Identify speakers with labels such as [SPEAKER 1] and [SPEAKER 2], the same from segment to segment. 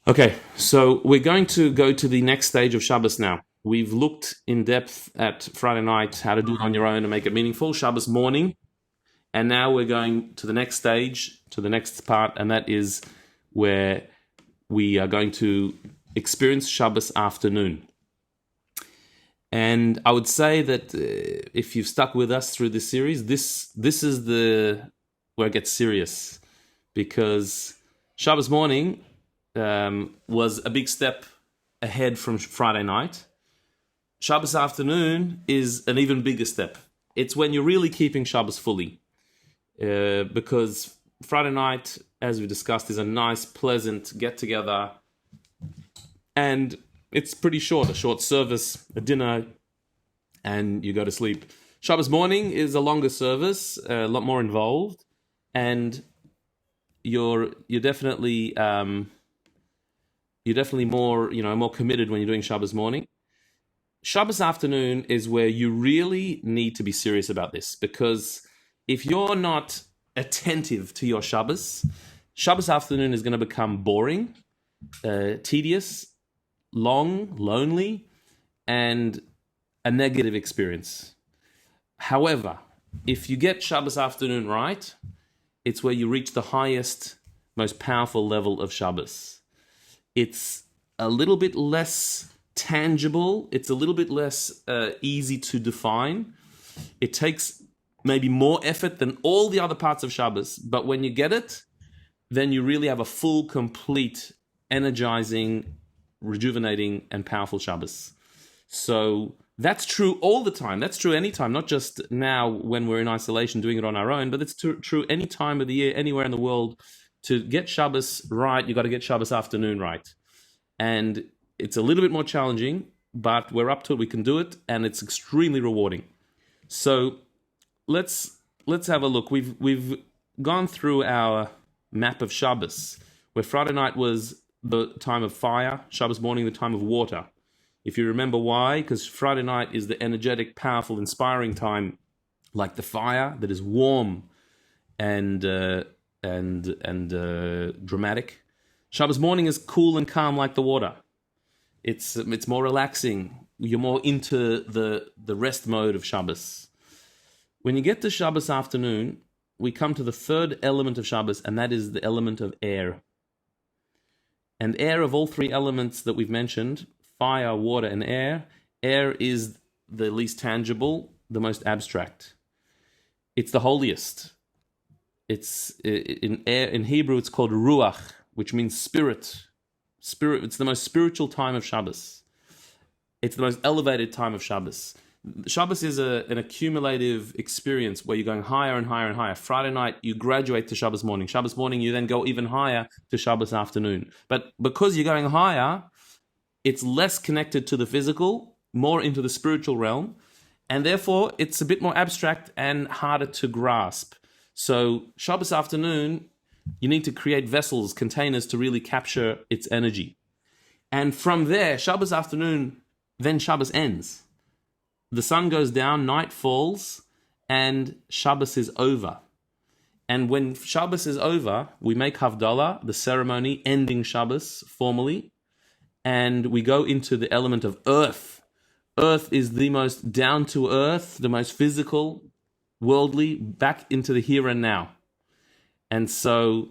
[SPEAKER 1] Okay, so we're going to go to the next stage of Shabbos now. We've looked in depth at Friday night, how to do it on your own and make it meaningful, Shabbos morning. And now we're going to the next stage, to the next part, and that is where we are going to experience Shabbos afternoon. And I would say that if you've stuck with us through this series, this is where it gets serious, because Shabbos morning was a big step ahead from Friday night. Shabbos afternoon is an even bigger step. It's when you're really keeping Shabbos fully, because Friday night, as we discussed, is a nice, pleasant get-together, and it's pretty short, a short service, a dinner, and you go to sleep. Shabbos morning is a longer service, a lot more involved, and you're definitely more committed when you're doing Shabbos morning. Shabbos afternoon is where you really need to be serious about this, because if you're not attentive to your Shabbos afternoon is going to become boring, tedious, long, lonely, and a negative experience. However, if you get Shabbos afternoon right, it's where you reach the highest, most powerful level of Shabbos. It's a little bit less tangible. It's a little bit less easy to define. It takes maybe more effort than all the other parts of Shabbos, but when you get it, then you really have a full, complete, energizing, rejuvenating, and powerful Shabbos. So that's true all the time. That's true anytime, not just now when we're in isolation doing it on our own, but it's true any time of the year, anywhere in the world. To get Shabbos right, you got to get Shabbos afternoon right. And it's a little bit more challenging, but we're up to it, we can do it, and it's extremely rewarding. So let's have a look. We've gone through our map of Shabbos, where Friday night was the time of fire, Shabbos morning the time of water. If you remember why, because Friday night is the energetic, powerful, inspiring time, like the fire that is warm and dramatic. Shabbos morning is cool and calm like the water. It's more relaxing. You're more into the rest mode of Shabbos. When you get to Shabbos afternoon, we come to the third element of Shabbos, and that is the element of air. And air, of all three elements that we've mentioned, fire, water, and air is the least tangible, the most abstract. It's the holiest. It's in Hebrew, it's called ruach, which means spirit. Spirit. It's the most spiritual time of Shabbos. It's the most elevated time of Shabbos. Shabbos is an accumulative experience where you're going higher and higher and higher. Friday night, you graduate to Shabbos morning. Shabbos morning, you then go even higher to Shabbos afternoon. But because you're going higher, it's less connected to the physical, more into the spiritual realm, and therefore it's a bit more abstract and harder to grasp. So Shabbos afternoon, you need to create vessels, containers to really capture its energy. And from there, Shabbos afternoon, then Shabbos ends. The sun goes down, night falls, and Shabbos is over. And when Shabbos is over, we make Havdalah, the ceremony ending Shabbos formally, and we go into the element of earth. Earth is the most down-to-earth, the most physical, worldly, back into the here and now. And so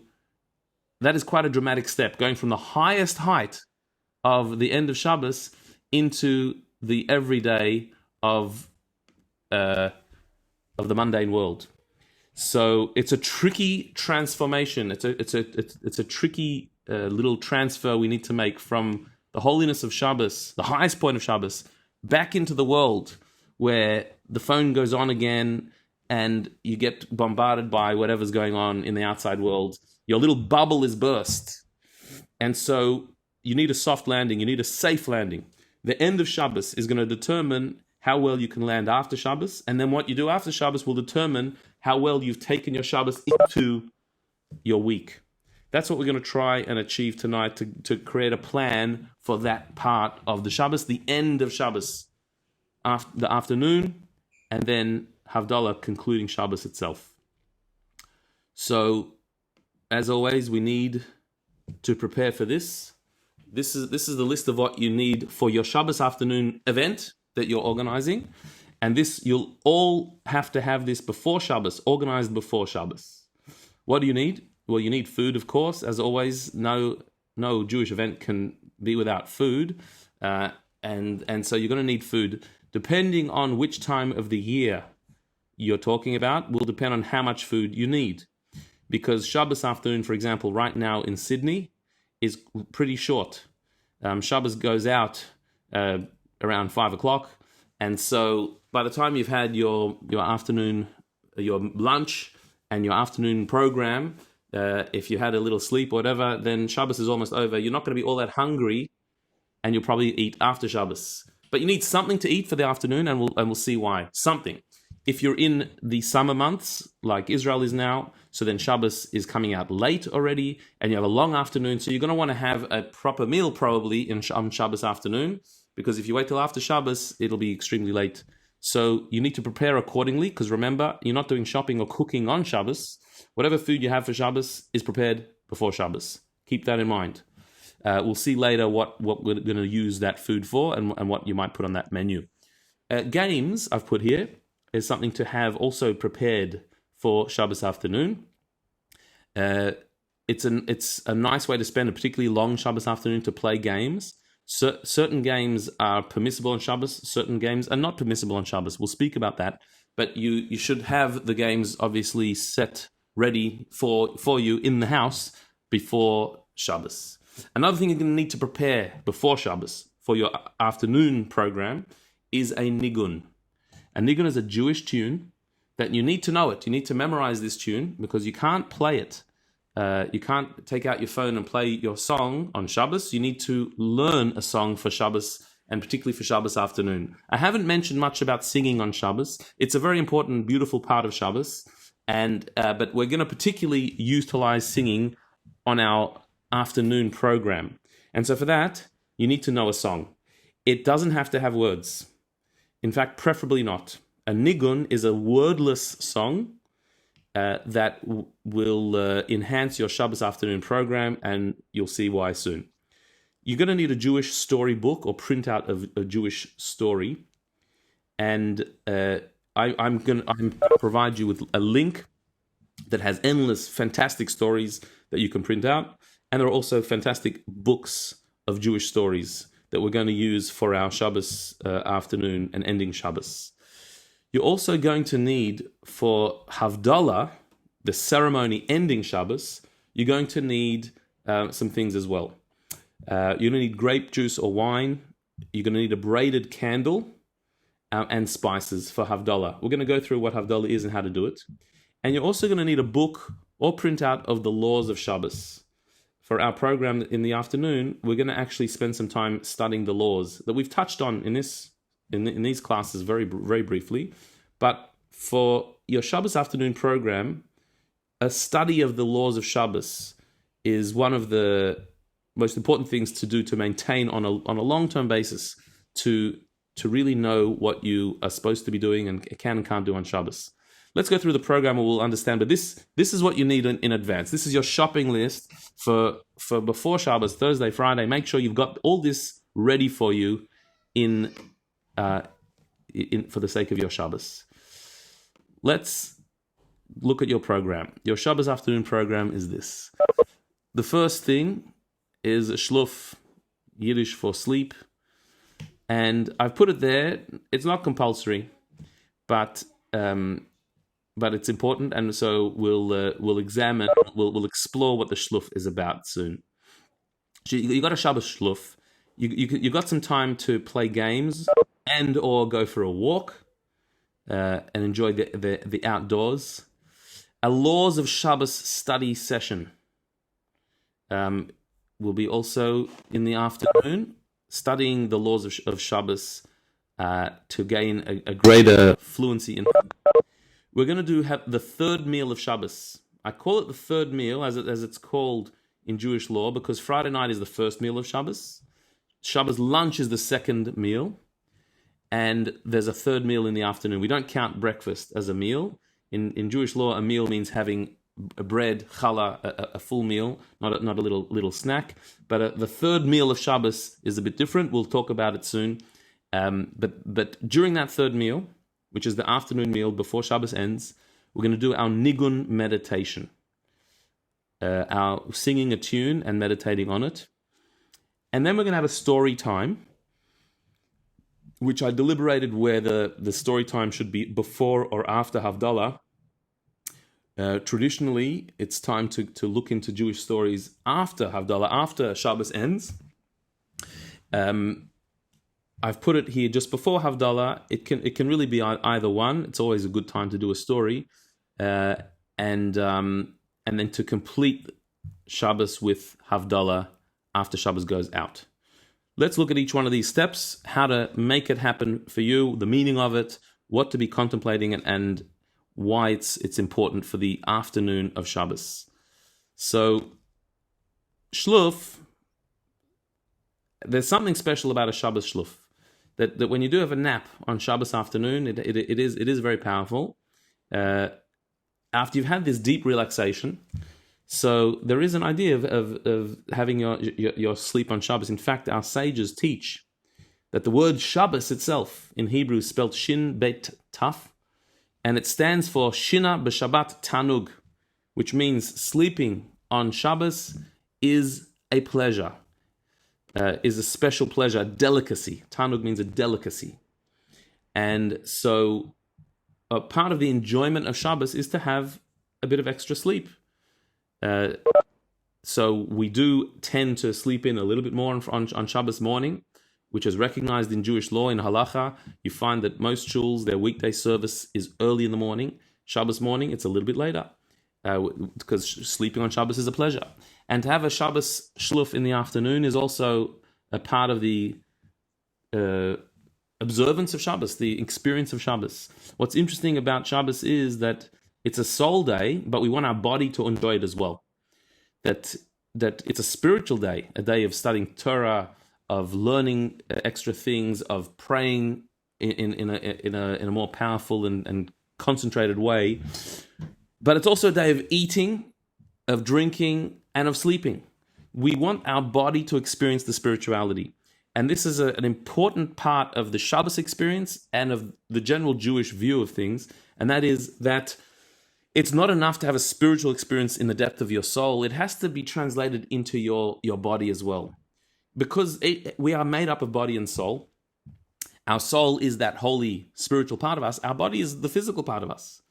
[SPEAKER 1] that is quite a dramatic step, going from the highest height of the end of Shabbos into the everyday of the mundane world. So it's a tricky transformation. It's a tricky little transfer we need to make from the holiness of Shabbos, the highest point of Shabbos, back into the world where the phone goes on again and you get bombarded by whatever's going on in the outside world. Your little bubble is burst. And so you need a soft landing. You need a safe landing. The end of Shabbos is going to determine how well you can land after Shabbos. And then what you do after Shabbos will determine how well you've taken your Shabbos into your week. That's what we're going to try and achieve tonight, to create a plan for that part of the Shabbos, the end of Shabbos, the afternoon, and then Havdalah concluding Shabbos itself. So, as always, we need to prepare for this. This is the list of what you need for your Shabbos afternoon event that you're organizing. And this, you'll all have to have this before Shabbos, organized before Shabbos. What do you need? Well, you need food, of course. As always, no Jewish event can be without food. And so you're going to need food. Depending on which time of the year you're talking about, will depend on how much food you need. Because Shabbos afternoon, for example, right now in Sydney, is pretty short. Shabbos goes out around 5 o'clock. And so by the time you've had your afternoon, your lunch and your afternoon program, if you had a little sleep or whatever, then Shabbos is almost over. You're not going to be all that hungry, and you'll probably eat after Shabbos. But you need something to eat for the afternoon, and we'll see why. Something. If you're in the summer months, like Israel is now, so then Shabbos is coming out late already, and you have a long afternoon, so you're going to want to have a proper meal probably on Shabbos afternoon, because if you wait till after Shabbos, it'll be extremely late. So you need to prepare accordingly, because remember, you're not doing shopping or cooking on Shabbos. Whatever food you have for Shabbos is prepared before Shabbos. Keep that in mind. We'll see later what we're going to use that food for and what you might put on that menu. Games, I've put here, is something to have also prepared for Shabbos afternoon. It's a nice way to spend a particularly long Shabbos afternoon to play games. Certain games are permissible on Shabbos, certain games are not permissible on Shabbos. We'll speak about that, but you should have the games obviously set ready for you in the house before Shabbos. Another thing you're going to need to prepare before Shabbos for your afternoon program is a nigun. A nigun is a Jewish tune that you need to know it. You need to memorize this tune because you can't play it. You can't take out your phone and play your song on Shabbos. You need to learn a song for Shabbos, and particularly for Shabbos afternoon. I haven't mentioned much about singing on Shabbos. It's a very important, beautiful part of Shabbos, but we're going to particularly utilize singing on our afternoon program. And so for that, you need to know a song. It doesn't have to have words. In fact, preferably not. A nigun is a wordless song that will enhance your Shabbos afternoon program, and you'll see why soon. You're going to need a Jewish story book or printout of a Jewish story, and I'm going to provide you with a link that has endless, fantastic stories that you can print out, and there are also fantastic books of Jewish stories that we're going to use for our Shabbos afternoon and ending Shabbos. You're also going to need, for Havdalah, the ceremony ending Shabbos, you're going to need some things as well. You're going to need grape juice or wine. You're going to need a braided candle and spices for Havdalah. We're going to go through what Havdalah is and how to do it. And you're also going to need a book or printout of the laws of Shabbos. For our program in the afternoon, we're going to actually spend some time studying the laws that we've touched on in these classes very, very briefly. But for your Shabbos afternoon program, a study of the laws of Shabbos is one of the most important things to do to maintain on a long-term basis to really know what you are supposed to be doing and can and can't do on Shabbos. Let's go through the program and we'll understand. But this is what you need in advance. This is your shopping list for before Shabbos, Thursday, Friday. Make sure you've got all this ready for you for the sake of your Shabbos. Let's look at your program. Your Shabbos afternoon program is this. The first thing is a shluf, Yiddish for sleep. And I've put it there. It's not compulsory, but it's important, and so we'll examine, we'll explore what the shluf is about soon. So you got a Shabbos shluf. You got some time to play games and or go for a walk and enjoy the outdoors. A laws of Shabbos study session will be also in the afternoon, studying the laws of Shabbos to gain a greater fluency in. We're going to have the third meal of Shabbos. I call it the third meal as it's called in Jewish law because Friday night is the first meal of Shabbos. Shabbos lunch is the second meal. And there's a third meal in the afternoon. We don't count breakfast as a meal. In Jewish law, a meal means having a bread, challah, a full meal, not a little snack. But the third meal of Shabbos is a bit different. We'll talk about it soon. But during that third meal, which is the afternoon meal before Shabbos ends, we're going to do our nigun meditation, our singing a tune and meditating on it. And then we're going to have a story time, which I deliberated where the story time should be before or after Havdalah. Traditionally, it's time to look into Jewish stories after Havdalah, after Shabbos ends. I've put it here just before Havdalah. It can really be either one. It's always a good time to do a story, and then to complete Shabbos with Havdalah after Shabbos goes out. Let's look at each one of these steps, how to make it happen for you, the meaning of it, what to be contemplating, and why it's important for the afternoon of Shabbos. So, shluf, there's something special about a Shabbos shluf. That when you do have a nap on Shabbos afternoon, it is very powerful. After you've had this deep relaxation, so there is an idea of having your sleep on Shabbos. In fact, our sages teach that the word Shabbos itself in Hebrew is spelled Shin Bet Taf, and it stands for Shina B'Shabbat Tanug, which means sleeping on Shabbos is a pleasure. Is a special pleasure, a delicacy. Tanug means a delicacy. And so a part of the enjoyment of Shabbos is to have a bit of extra sleep. So we do tend to sleep in a little bit more on Shabbos morning, which is recognized in Jewish law, in halacha. You find that most shuls, their weekday service is early in the morning. Shabbos morning, it's a little bit later, because sleeping on Shabbos is a pleasure. And to have a Shabbos shluf in the afternoon is also a part of the observance of Shabbos, the experience of Shabbos. What's interesting about Shabbos is that it's a soul day, but we want our body to enjoy it as well. That it's a spiritual day, a day of studying Torah, of learning extra things, of praying in a more powerful and concentrated way. But it's also a day of eating, of drinking, and of sleeping. We want our body to experience the spirituality. And this is an important part of the Shabbos experience and of the general Jewish view of things. And that is that it's not enough to have a spiritual experience in the depth of your soul. It has to be translated into your body as well. Because we are made up of body and soul. Our soul is that holy spiritual part of us. Our body is the physical part of us.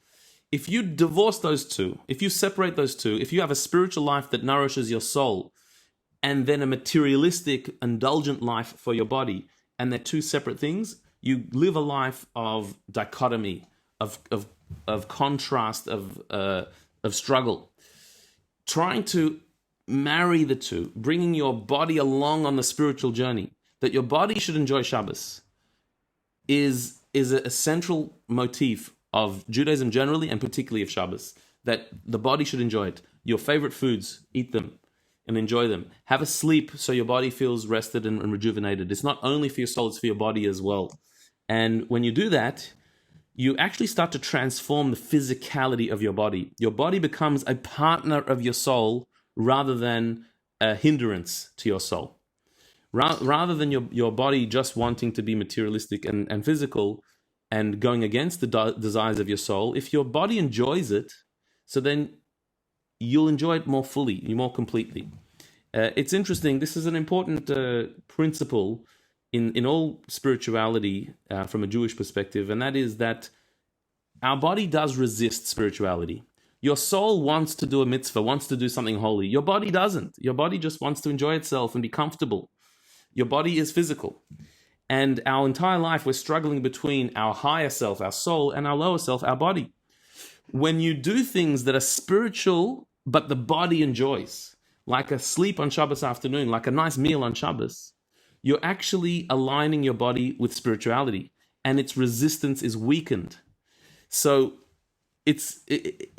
[SPEAKER 1] If you divorce those two, if you separate those two, if you have a spiritual life that nourishes your soul, and then a materialistic, indulgent life for your body, and they're two separate things, you live a life of dichotomy, of contrast, of struggle. Trying to marry the two, bringing your body along on the spiritual journey, that your body should enjoy Shabbos, is a central motif of Judaism generally, and particularly of Shabbos, that the body should enjoy it. Your favorite foods, eat them and enjoy them. Have a sleep so your body feels rested and rejuvenated. It's not only for your soul, it's for your body as well. And when you do that, you actually start to transform the physicality of your body. Your body becomes a partner of your soul rather than a hindrance to your soul. Rather than your body just wanting to be materialistic and physical, and going against the desires of your soul, if your body enjoys it, so then you'll enjoy it more fully, more completely. It's interesting. This is an important principle in all spirituality from a Jewish perspective, and that is that our body does resist spirituality. Your soul wants to do a mitzvah, wants to do something holy. Your body doesn't. Your body just wants to enjoy itself and be comfortable. Your body is physical. And our entire life, we're struggling between our higher self, our soul, and our lower self, our body. When you do things that are spiritual, but the body enjoys, like a sleep on Shabbos afternoon, like a nice meal on Shabbos, you're actually aligning your body with spirituality, and its resistance is weakened. So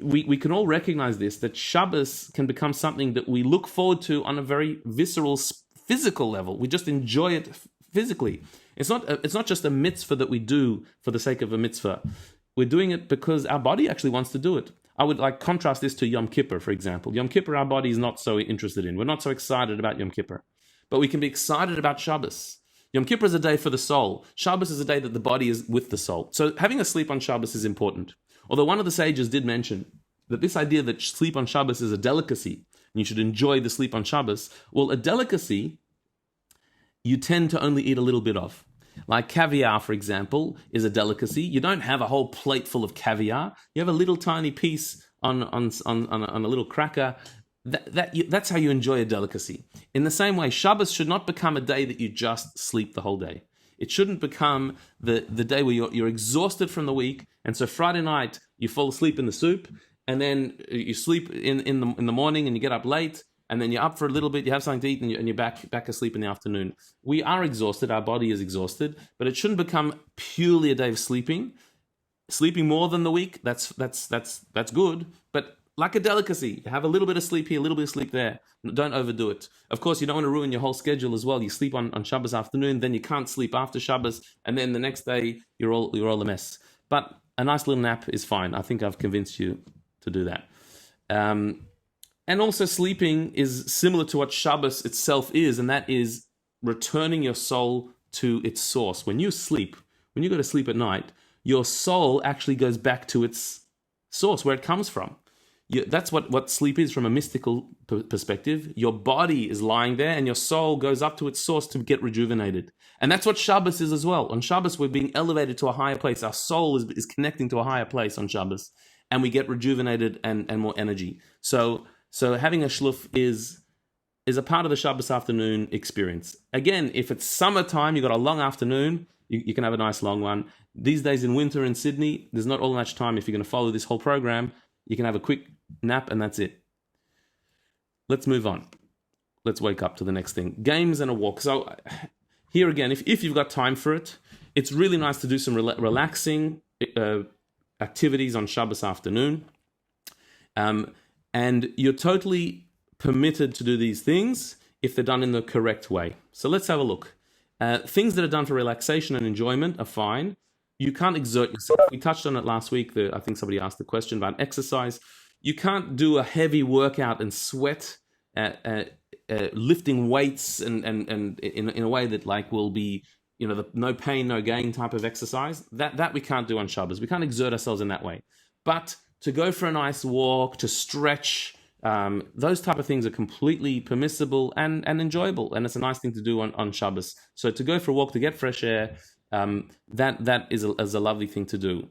[SPEAKER 1] we can all recognize this, that Shabbos can become something that we look forward to on a very visceral, physical level. We just enjoy it physically. It's not just a mitzvah that we do for the sake of a mitzvah. We're doing it because our body actually wants to do it. I would like contrast this to Yom Kippur, for example. Yom Kippur, our body is not so interested in. We're not so excited about Yom Kippur. But we can be excited about Shabbos. Yom Kippur is a day for the soul. Shabbos is a day that the body is with the soul. So having a sleep on Shabbos is important. Although one of the sages did mention that this idea that sleep on Shabbos is a delicacy, and you should enjoy the sleep on Shabbos, well, a delicacy you tend to only eat a little bit of. Like caviar, for example, is a delicacy. You don't have a whole plate full of caviar. You have a little tiny piece on a little cracker. That's how you enjoy a delicacy. In the same way, Shabbos should not become a day that you just sleep the whole day. It shouldn't become the day where you're exhausted from the week, and so Friday night you fall asleep in the soup, and then you sleep in the morning, and you get up late, and then you're up for a little bit, you have something to eat, and you're back asleep in the afternoon. We are exhausted, our body is exhausted, but it shouldn't become purely a day of sleeping. Sleeping more than the week, that's good, but like a delicacy, have a little bit of sleep here, a little bit of sleep there. Don't overdo it. Of course, you don't want to ruin your whole schedule as well. You sleep on Shabbos afternoon, then you can't sleep after Shabbos, and then the next day you're all a mess. But a nice little nap is fine. I think I've convinced you to do that. And also sleeping is similar to what Shabbos itself is, and that is returning your soul to its source. When you go to sleep at night, your soul actually goes back to its source, where it comes from. That's what sleep is from a mystical perspective. Your body is lying there and your soul goes up to its source to get rejuvenated. And that's what Shabbos is as well. On Shabbos, we're being elevated to a higher place. Our soul is connecting to a higher place on Shabbos, and we get rejuvenated and more energy. So having a shluf is a part of the Shabbos afternoon experience. Again, if it's summertime, you've got a long afternoon, you can have a nice long one. These days in winter in Sydney, there's not all much time. If you're going to follow this whole program, you can have a quick nap and that's it. Let's move on. Let's wake up to the next thing. Games and a walk. So here again, if you've got time for it, it's really nice to do some relaxing activities on Shabbos afternoon. And you're totally permitted to do these things if they're done in the correct way. So let's have a look. Things that are done for relaxation and enjoyment are fine. You can't exert yourself. We touched on it last week. I think somebody asked the question about exercise. You can't do a heavy workout and sweat, lifting weights and in a way that like will be, the no pain, no gain type of exercise. That we can't do on Shabbos. We can't exert ourselves in that way. But to go for a nice walk, to stretch, those type of things are completely permissible and enjoyable. And it's a nice thing to do on Shabbos. So to go for a walk, to get fresh air, that is a lovely thing to do.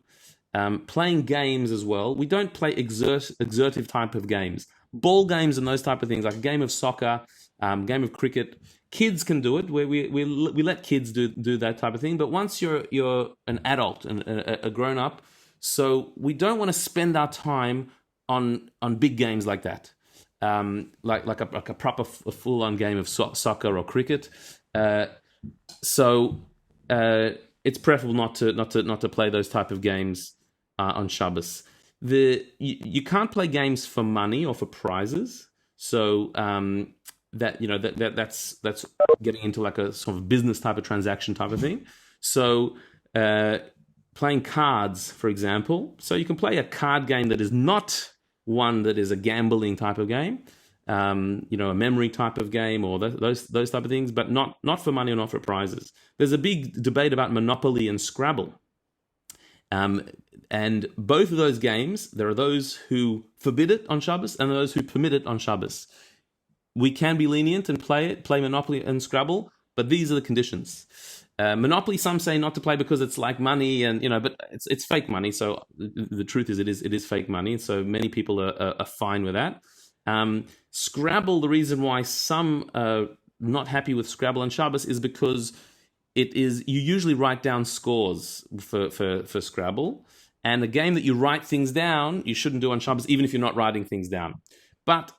[SPEAKER 1] Playing games as well. We don't play exertive type of games. Ball games and those type of things, like a game of soccer, game of cricket. Kids can do it, where we let kids do that type of thing. But once you're an adult and a grown up, so we don't want to spend our time on big games like that, like a proper full on game of soccer or cricket. It's preferable not to play those type of games on Shabbos. You can't play games for money or for prizes. So that's getting into like a sort of business type of transaction type of thing. So playing cards, for example. So you can play a card game that is not one that is a gambling type of game. A memory type of game or those type of things, but not for money or not for prizes. There's a big debate about Monopoly and Scrabble. And both of those games, there are those who forbid it on Shabbos and those who permit it on Shabbos. We can be lenient and play Monopoly and Scrabble, but these are the conditions. Monopoly, some say not to play because it's like money, and but it's fake money. So the truth is, it is fake money. So many people are fine with that. Scrabble, the reason why some are not happy with Scrabble on Shabbos is because you usually write down scores for Scrabble, and the game that you write things down, you shouldn't do on Shabbos, even if you're not writing things down. But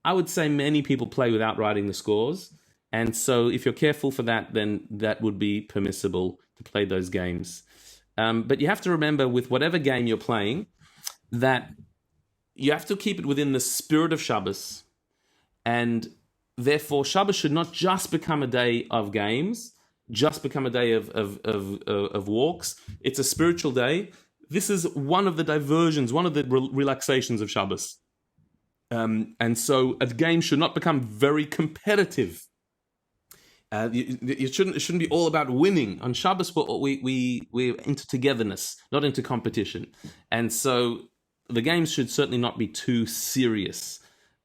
[SPEAKER 1] I would say many people play without writing the scores, and so if you're careful for that, then that would be permissible to play those games. But you have to remember, with whatever game you're playing, that you have to keep it within the spirit of Shabbos, and therefore Shabbos should not just become a day of games, just become a day of walks. It's a spiritual day. this is one of the diversions, one of the relaxations of Shabbos. And so a game should not become very competitive. It shouldn't be all about winning. On Shabbos, we're into togetherness, not into competition. And so the games should certainly not be too serious.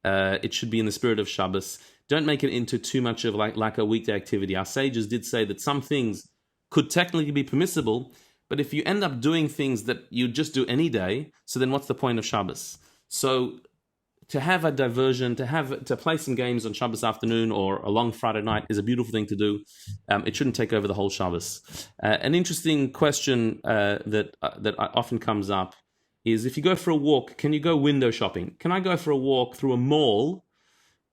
[SPEAKER 1] It should be in the spirit of Shabbos. Don't make it into too much of like a weekday activity. Our sages did say that some things could technically be permissible, but if you end up doing things that you just do any day, so then what's the point of Shabbos? So to have a diversion, to play some games on Shabbos afternoon or a long Friday night is a beautiful thing to do. It shouldn't take over the whole Shabbos. An interesting question that often comes up is, if you go for a walk, can you go window shopping? Can I go for a walk through a mall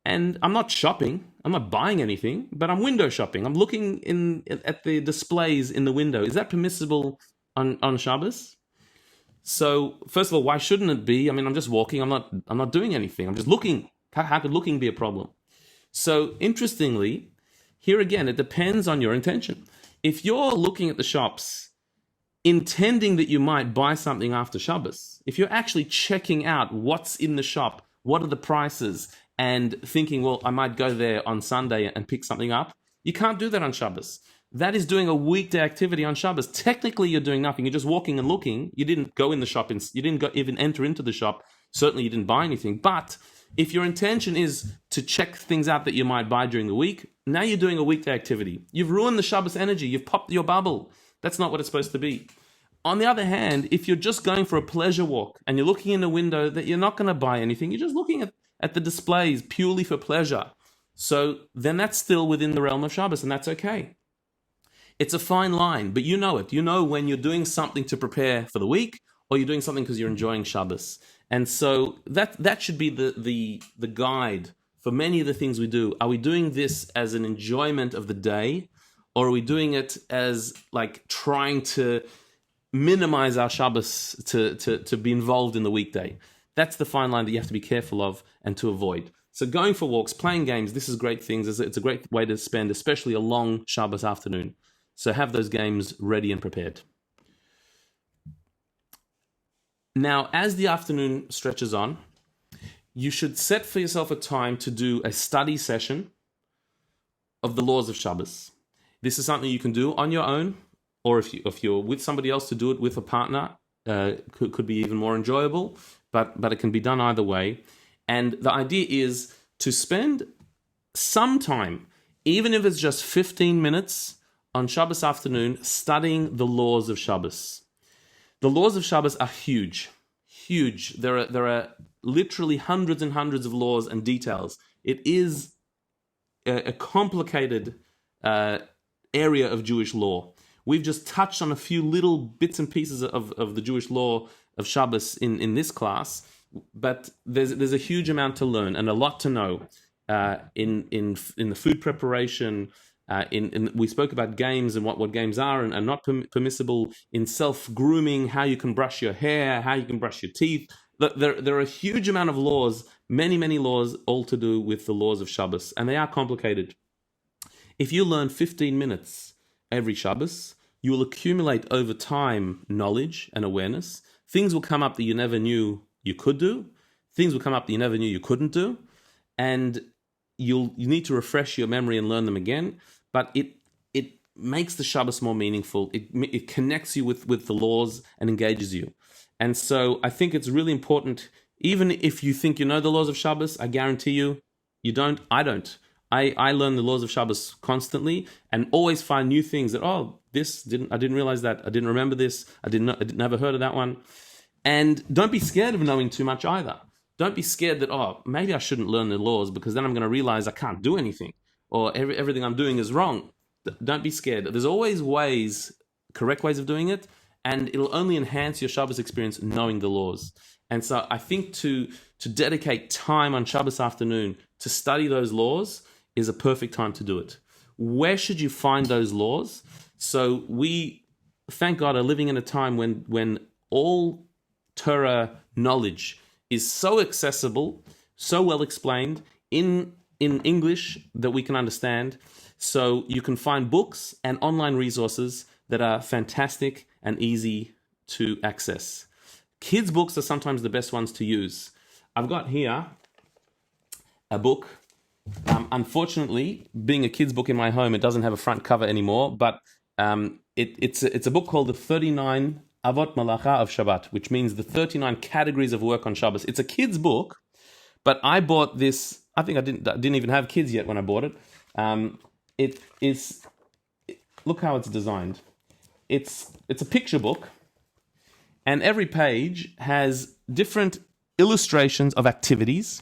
[SPEAKER 1] and I'm not shopping, I'm not buying anything, but I'm window shopping. I'm looking at the displays in the window. Is that permissible on Shabbos? So first of all, why shouldn't it be? I mean, I'm just walking. I'm not doing anything. I'm just looking. How could looking be a problem? So interestingly, here again, it depends on your intention. If you're looking at the shops intending that you might buy something after Shabbos, if you're actually checking out what's in the shop, what are the prices, and thinking, well, I might go there on Sunday and pick something up, you can't do that on Shabbos. That is doing a weekday activity on Shabbos. Technically, you're doing nothing. You're just walking and looking. You didn't go in the shop. You didn't even enter into the shop. Certainly, you didn't buy anything. But if your intention is to check things out that you might buy during the week, now you're doing a weekday activity. You've ruined the Shabbos energy. You've popped your bubble. That's not what it's supposed to be. On the other hand, if you're just going for a pleasure walk and you're looking in a window that you're not going to buy anything, you're just looking at the displays purely for pleasure. So then that's still within the realm of Shabbos, and that's okay. It's a fine line, but you know it. You know when you're doing something to prepare for the week, or you're doing something because you're enjoying Shabbos. And so that should be the guide for many of the things we do. Are we doing this as an enjoyment of the day, or are we doing it as like trying to minimize our Shabbos to be involved in the weekday? That's the fine line that you have to be careful of and to avoid. So going for walks, playing games, this is great things. It's a great way to spend, especially a long Shabbos afternoon. So have those games ready and prepared. Now, as the afternoon stretches on, you should set for yourself a time to do a study session of the laws of Shabbos. This is something you can do on your own, or if you're with somebody else, to do it with a partner. Could be even more enjoyable, but it can be done either way. And the idea is to spend some time, even if it's just 15 minutes on Shabbos afternoon, studying the laws of Shabbos. The laws of Shabbos are huge. There are literally hundreds and hundreds of laws and details. It is a complicated area of Jewish law. We've just touched on a few little bits and pieces of the Jewish law of Shabbos in this class, but there's a huge amount to learn and a lot to know in the food preparation. We spoke about games and what games are and not permissible, in self-grooming, how you can brush your hair, how you can brush your teeth. There are a huge amount of laws, many laws, all to do with the laws of Shabbos, and they are complicated. If you learn 15 minutes every Shabbos, you will accumulate over time knowledge and awareness. Things will come up that you never knew you could do. Things will come up that you never knew you couldn't do. And you need to refresh your memory and learn them again. But it makes the Shabbos more meaningful. It connects you with the laws and engages you. And so I think it's really important, even if you think you know the laws of Shabbos, I guarantee you don't. I don't. I learn the laws of Shabbos constantly and always find new things that, I didn't realize that. I didn't remember this. I never heard of that one. And don't be scared of knowing too much either. Don't be scared that, maybe I shouldn't learn the laws because then I'm going to realize I can't do anything, or everything I'm doing is wrong. Don't be scared. There's always correct ways of doing it, and it'll only enhance your Shabbos experience knowing the laws. And so I think to dedicate time on Shabbos afternoon to study those laws is a perfect time to do it. Where should you find those laws? So we, thank God, are living in a time when all Torah knowledge is so accessible, so well explained in English that we can understand. So you can find books and online resources that are fantastic and easy to access. Kids' books are sometimes the best ones to use. I've got here a book. Unfortunately, being a kid's book in my home, it doesn't have a front cover anymore, but it's a book called the 39 Avot Malacha of Shabbat, which means the 39 categories of work on Shabbos. It's a kid's book, but I bought this. I think I didn't even have kids yet when I bought it. It is. Look how it's designed. It's a picture book, and every page has different illustrations of activities,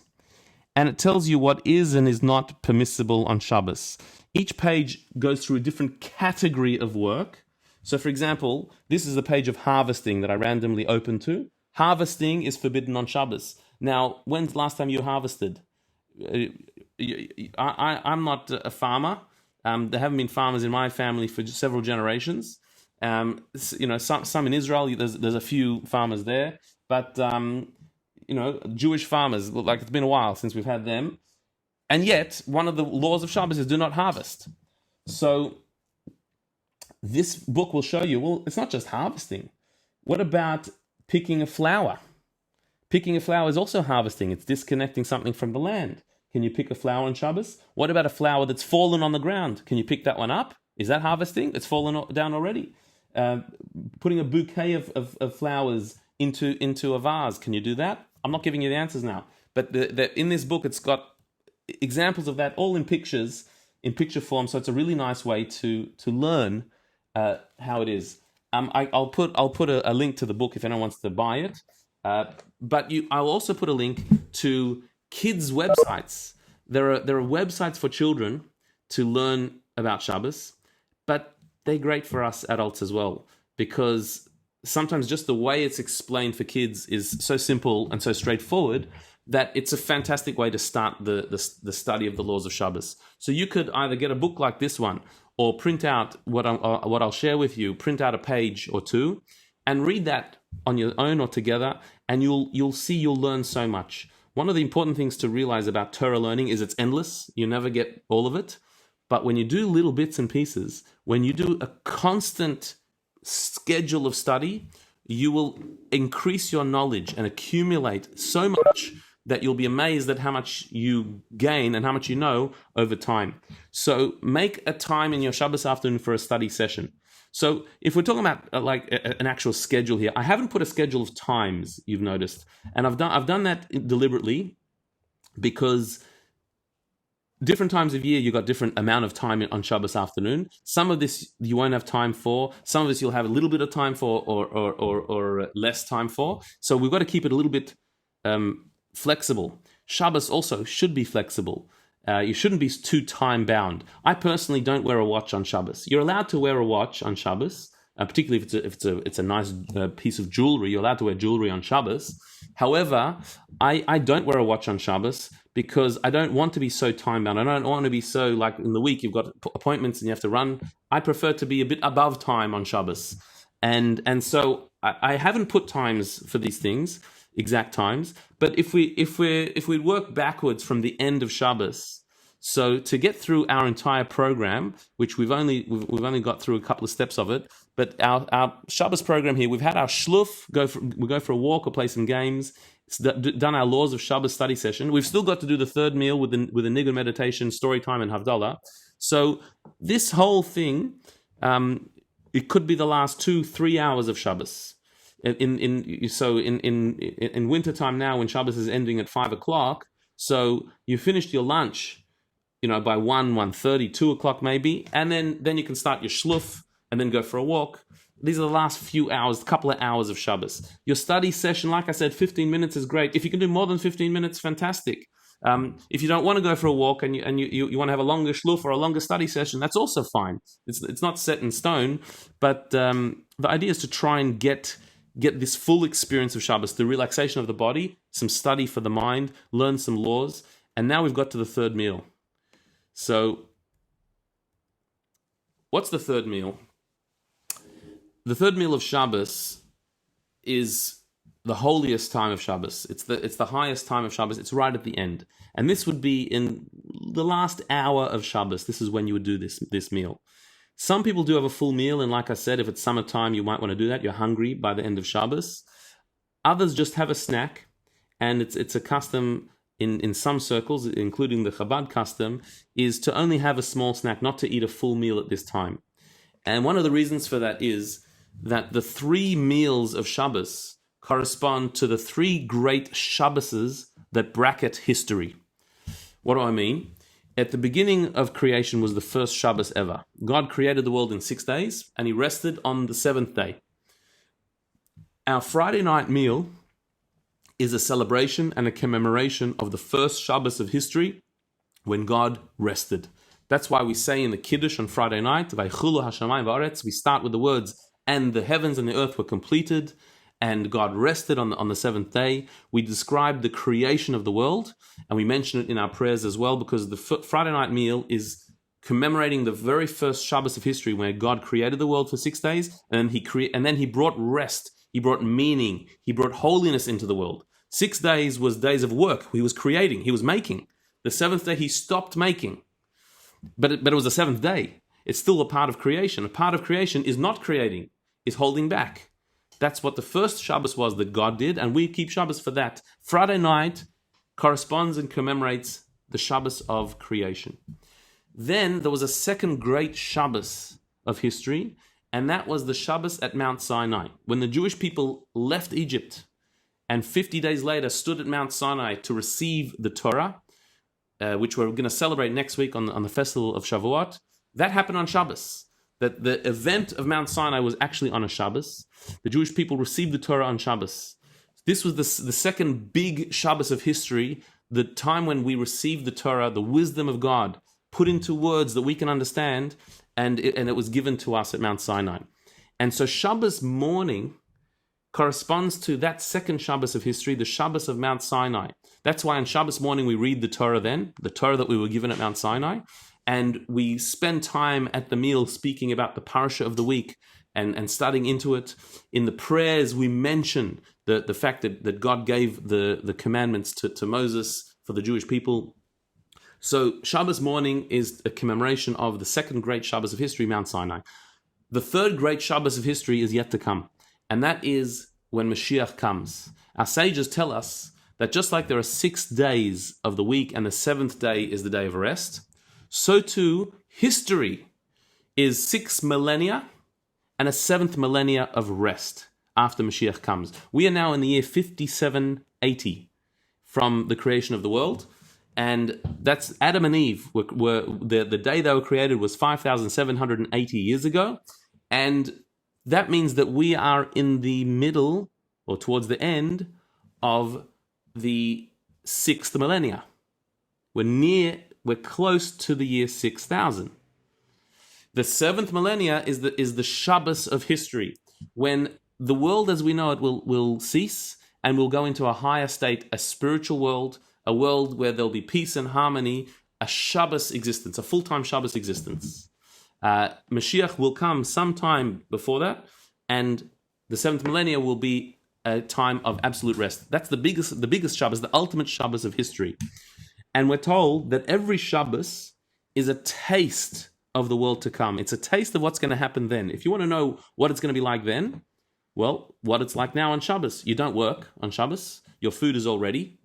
[SPEAKER 1] and it tells you what is and is not permissible on Shabbos. Each page goes through a different category of work. So, for example, this is the page of harvesting that I randomly opened to. Harvesting is forbidden on Shabbos. Now, when's the last time you harvested? I'm not a farmer. There haven't been farmers in my family for several generations. Some in Israel, there's a few farmers there, but Jewish farmers, like it's been a while since we've had them. And yet, one of the laws of Shabbos is do not harvest. So this book will show you, well, it's not just harvesting. What about picking a flower? Picking a flower is also harvesting. It's disconnecting something from the land. Can you pick a flower on Shabbos? What about a flower that's fallen on the ground? Can you pick that one up? Is that harvesting? It's fallen down already. Putting a bouquet of flowers into a vase. Can you do that? I'm not giving you the answers now. But in this book, it's got examples of that all in pictures, in picture form. So it's a really nice way to learn how it is. I'll put a link to the book if anyone wants to buy it. But I'll also put a link to kids' websites. There are websites for children to learn about Shabbos, but they're great for us adults as well, because sometimes just the way it's explained for kids is so simple and so straightforward that it's a fantastic way to start the study of the laws of Shabbos. So you could either get a book like this one, or print out what I'll share with you, print out a page or two, and read that on your own or together, and you'll learn so much. One of the important things to realize about Torah learning is it's endless. You never get all of it. But when you do little bits and pieces, when you do a constant schedule of study, you will increase your knowledge and accumulate so much that you'll be amazed at how much you gain and how much you know over time. So make a time in your Shabbos afternoon for a study session. So if we're talking about an actual schedule here, I haven't put a schedule of times, you've noticed. And I've done that deliberately because different times of year, you've got different amount of time on Shabbos afternoon. Some of this you won't have time for. Some of this you'll have a little bit of time for or less time for. So we've got to keep it a little bit flexible. Shabbos also should be flexible. You shouldn't be too time bound. I personally don't wear a watch on Shabbos. You're allowed to wear a watch on Shabbos, particularly if it's a nice piece of jewelry. You're allowed to wear jewelry on Shabbos. However, I don't wear a watch on Shabbos because I don't want to be so time bound. I don't want to be so like in the week you've got appointments and you have to run. I prefer to be a bit above time on Shabbos, and so I haven't put times for these things, exact times. But if we work backwards from the end of Shabbos, so to get through our entire program, which we've only got through a couple of steps of it, but our Shabbos program here, we've had our shluf, we go for a walk or play some games. It's done our laws of Shabbos study session. We've still got to do the third meal with a nigun meditation, story time, and havdalah. So this whole thing, it could be the last 2-3 hours of Shabbos. In wintertime now, when Shabbos is ending at 5:00, so you finished your lunch, by 1:30, 2:00 maybe, and then you can start your shluf and then go for a walk. These are the last few hours, couple of hours of Shabbos. Your study session, like I said, 15 minutes is great. If you can do more than 15 minutes, fantastic. If you don't want to go for a walk and you want to have a longer shluf or a longer study session, that's also fine. It's not set in stone, but the idea is to try and get this full experience of Shabbos, the relaxation of the body, some study for the mind, learn some laws, and now we've got to the third meal. So, what's the third meal? The third meal of Shabbos is the holiest time of Shabbos. It's the highest time of Shabbos. It's right at the end. And this would be in the last hour of Shabbos. This is when you would do this meal. Some people do have a full meal, and like I said, if it's summertime, you might want to do that. You're hungry by the end of Shabbos. Others just have a snack, and it's a custom in some circles, including the Chabad custom, is to only have a small snack, not to eat a full meal at this time. And one of the reasons for that is that the 3 meals of Shabbos correspond to the 3 great Shabboses that bracket history. What do I mean? At the beginning of creation was the first Shabbos ever. God created the world in 6 days, and he rested on the 7th day. Our Friday night meal is a celebration and a commemoration of the first Shabbos of history when God rested. That's why we say in the Kiddush on Friday night, Vaychulu hashamayim va'aretz, we start with the words, and the heavens and the earth were completed, and God rested on the 7th day. We describe the creation of the world, and we mention it in our prayers as well, because the Friday night meal is commemorating the very first Shabbos of history where God created the world for 6 days, and then he brought rest, he brought meaning, he brought holiness into the world. 6 days was days of work. He was creating, he was making. The 7th day he stopped making. But it was the 7th day. It's still a part of creation. A part of creation is not creating, is holding back. That's what the first Shabbos was that God did, and we keep Shabbos for that. Friday night corresponds and commemorates the Shabbos of creation. Then there was a second great Shabbos of history, and that was the Shabbos at Mount Sinai, when the Jewish people left Egypt and 50 days later stood at Mount Sinai to receive the Torah, which we're going to celebrate next week on the festival of Shavuot. That happened on Shabbos. That the event of Mount Sinai was actually on a Shabbos. The Jewish people received the Torah on Shabbos. This was the second big Shabbos of history, the time when we received the Torah, the wisdom of God, put into words that we can understand, and it was given to us at Mount Sinai. And so Shabbos morning corresponds to that second Shabbos of history, the Shabbos of Mount Sinai. That's why on Shabbos morning we read the Torah then, the Torah that we were given at Mount Sinai, and we spend time at the meal speaking about the parasha of the week and studying into it. In the prayers we mention the fact that God gave the commandments to Moses for the Jewish people. So Shabbos morning is a commemoration of the second great Shabbos of history, Mount Sinai. The third great Shabbos of history is yet to come, and that is when Mashiach comes. Our sages tell us that just like there are 6 days of the week and the 7th day is the day of rest, so too history is 6 millennia and a 7th millennia of rest after Mashiach comes. We are now in the year 5780 from the creation of the world, and that's Adam and Eve were the day they were created was 5,780 years ago, and that means that we are in the middle or towards the end of the 6th millennia. We're close to the year 6000. The 7th millennia is the Shabbos of history, when the world as we know it will cease and will go into a higher state, a spiritual world, a world where there'll be peace and harmony, a Shabbos existence, a full-time Shabbos existence. Mashiach will come sometime before that, and the 7th millennia will be a time of absolute rest. That's the biggest Shabbos, the ultimate Shabbos of history. And we're told that every Shabbos is a taste of the world to come. It's a taste of what's going to happen then. If you want to know what it's going to be like then, well, what it's like now on Shabbos. You don't work on Shabbos. Your food is all ready.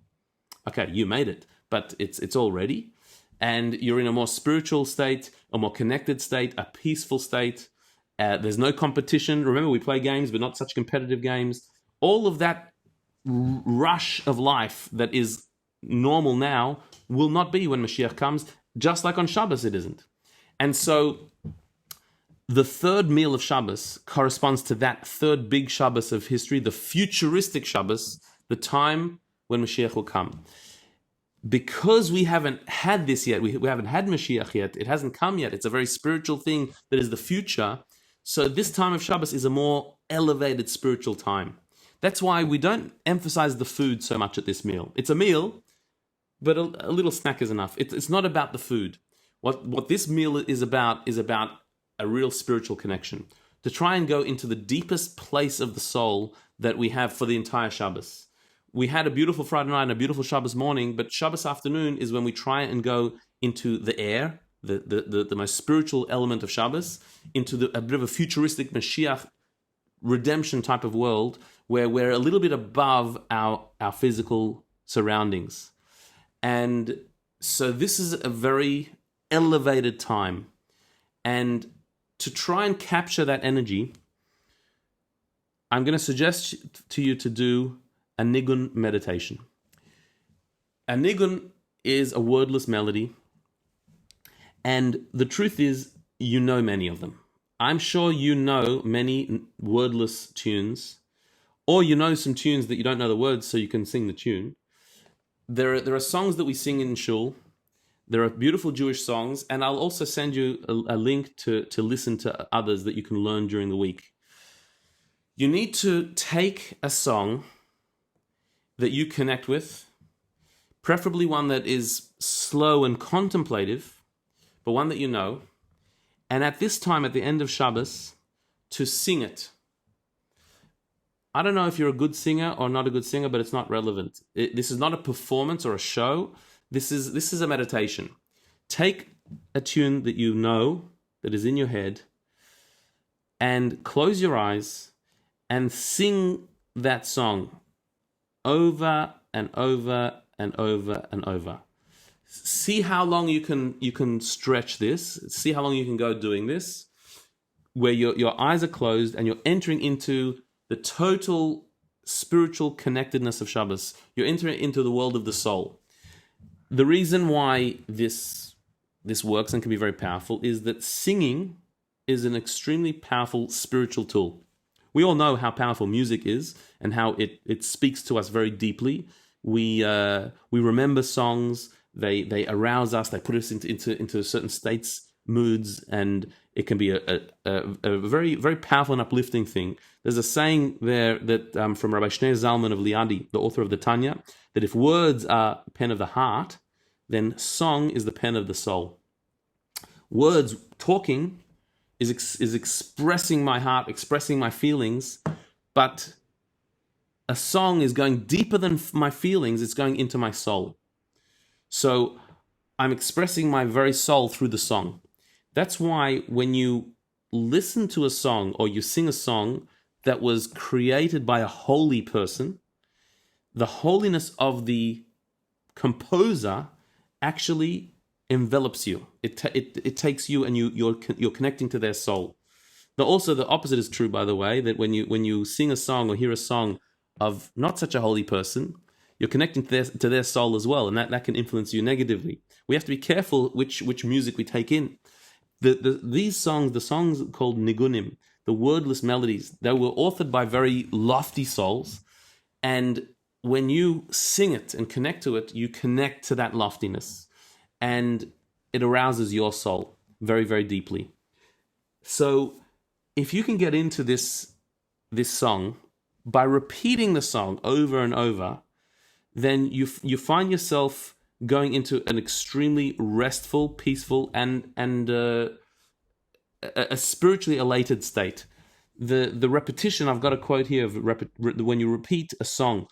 [SPEAKER 1] Okay, you made it, but it's all ready. And you're in a more spiritual state, a more connected state, a peaceful state. There's no competition. Remember, we play games, but not such competitive games. All of that rush of life that is normal now will not be when Mashiach comes, just like on Shabbos it isn't. And so the third meal of Shabbos corresponds to that third big Shabbos of history, the futuristic Shabbos, the time when Mashiach will come. Because we haven't had this yet, we haven't had Mashiach yet, it hasn't come yet, it's a very spiritual thing that is the future, so this time of Shabbos is a more elevated spiritual time. That's why we don't emphasize the food so much at this meal. It's a meal, but a little snack is enough. It's not about the food. What this meal is about a real spiritual connection. To try and go into the deepest place of the soul that we have for the entire Shabbos. We had a beautiful Friday night and a beautiful Shabbos morning, but Shabbos afternoon is when we try and go into the air, the most spiritual element of Shabbos, into a bit of a futuristic Mashiach redemption type of world where we're a little bit above our physical surroundings. And so this is a very elevated time. And to try and capture that energy, I'm going to suggest to you to do a nigun meditation. A nigun is a wordless melody. And the truth is, you know many of them. I'm sure you know many wordless tunes, or you know some tunes that you don't know the words, so you can sing the tune. There are songs that we sing in shul. There are beautiful Jewish songs, and I'll also send you a link to listen to others that you can learn during the week. You need to take a song that you connect with, preferably one that is slow and contemplative, but one that you know, and at this time, at the end of Shabbos, to sing it. I don't know if you're a good singer or not a good singer, but it's not relevant. This is not a performance or a show. This is a meditation. Take a tune that you know, that is in your head, and close your eyes and sing that song over and over and over and over. See how long you can stretch this. See how long you can go doing this, where your eyes are closed and you're entering into the total spiritual connectedness of Shabbos. You're entering into the world of the soul. The reason why this works and can be very powerful is that singing is an extremely powerful spiritual tool. We all know how powerful music is and how it speaks to us very deeply. We remember songs. They arouse us. They put us into certain states, moods, and it can be a very, very powerful and uplifting thing. There's a saying there that from Rabbi Shneur Zalman of Liadi, the author of the Tanya, that if words are pen of the heart, then song is the pen of the soul. Words, talking, is expressing my heart, expressing my feelings, but a song is going deeper than my feelings. It's going into my soul. So I'm expressing my very soul through the song. That's why when you listen to a song or you sing a song that was created by a holy person, the holiness of the composer actually envelops you. It takes you and you're connecting to their soul. Now, also the opposite is true, by the way, that when you sing a song or hear a song of not such a holy person, you're connecting to their soul as well, and that can influence you negatively. We have to be careful which music we take in. These songs, the songs called nigunim, the wordless melodies, they were authored by very lofty souls, and when you sing it and connect to it, you connect to that loftiness, and it arouses your soul very, very deeply. So if you can get into this song by repeating the song over and over, then you find yourself going into an extremely restful, peaceful, and a spiritually elated state. The repetition, I've got a quote here of when you repeat a song,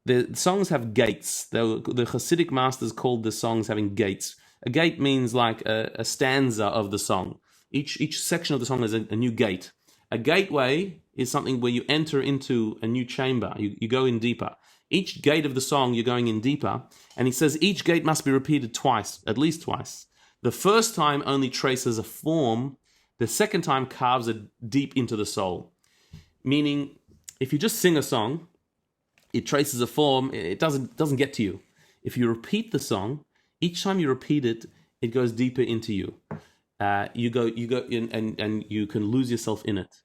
[SPEAKER 1] the songs have gates. The Hasidic masters called the songs having gates. A gate means like a stanza of the song. Each section of the song is a new gate. A gateway is something where you enter into a new chamber. You go in deeper. Each gate of the song, you're going in deeper. And he says each gate must be repeated twice, at least twice. The first time only traces a form. The second time carves it deep into the soul. Meaning, if you just sing a song, it traces a form, it doesn't get to you. If you repeat the song, each time you repeat it, it goes deeper into you. You go in, and you can lose yourself in it.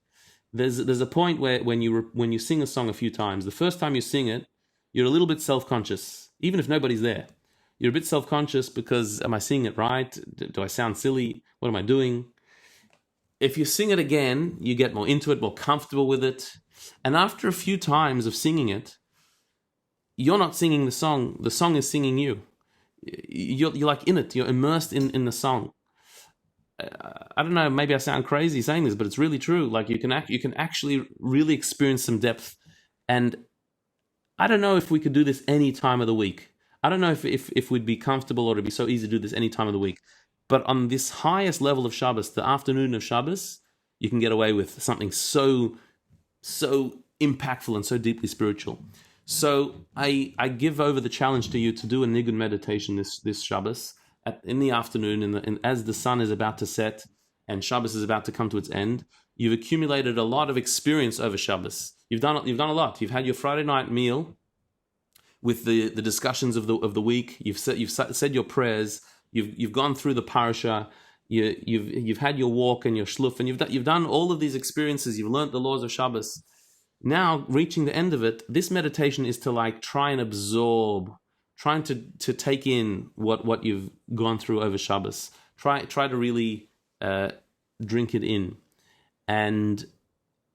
[SPEAKER 1] There's a point where when you sing a song a few times, the first time you sing it, you're a little bit self-conscious, even if nobody's there. You're a bit self-conscious because, am I singing it right? Do I sound silly? What am I doing? If you sing it again, you get more into it, more comfortable with it. And after a few times of singing it, you're not singing the song is singing you. You're like in it, you're immersed in the song. I don't know, maybe I sound crazy saying this, but it's really true. Like you can actually really experience some depth. And I don't know if we could do this any time of the week. I don't know if we'd be comfortable or it'd be so easy to do this any time of the week. But on this highest level of Shabbos, the afternoon of Shabbos, you can get away with something so impactful and so deeply spiritual. So I give over the challenge to you to do a nigun meditation this Shabbos in the afternoon, as the sun is about to set and Shabbos is about to come to its end. You've accumulated a lot of experience over Shabbos. You've done a lot. You've had your Friday night meal with the discussions of the week. You've said your prayers. You've gone through the parasha. You've had your walk and your shluf, and you've done all of these experiences. You've learned the laws of Shabbos. Now, reaching the end of it, this meditation is to try and absorb, trying to take in what you've gone through over Shabbos. Try to really drink it in, and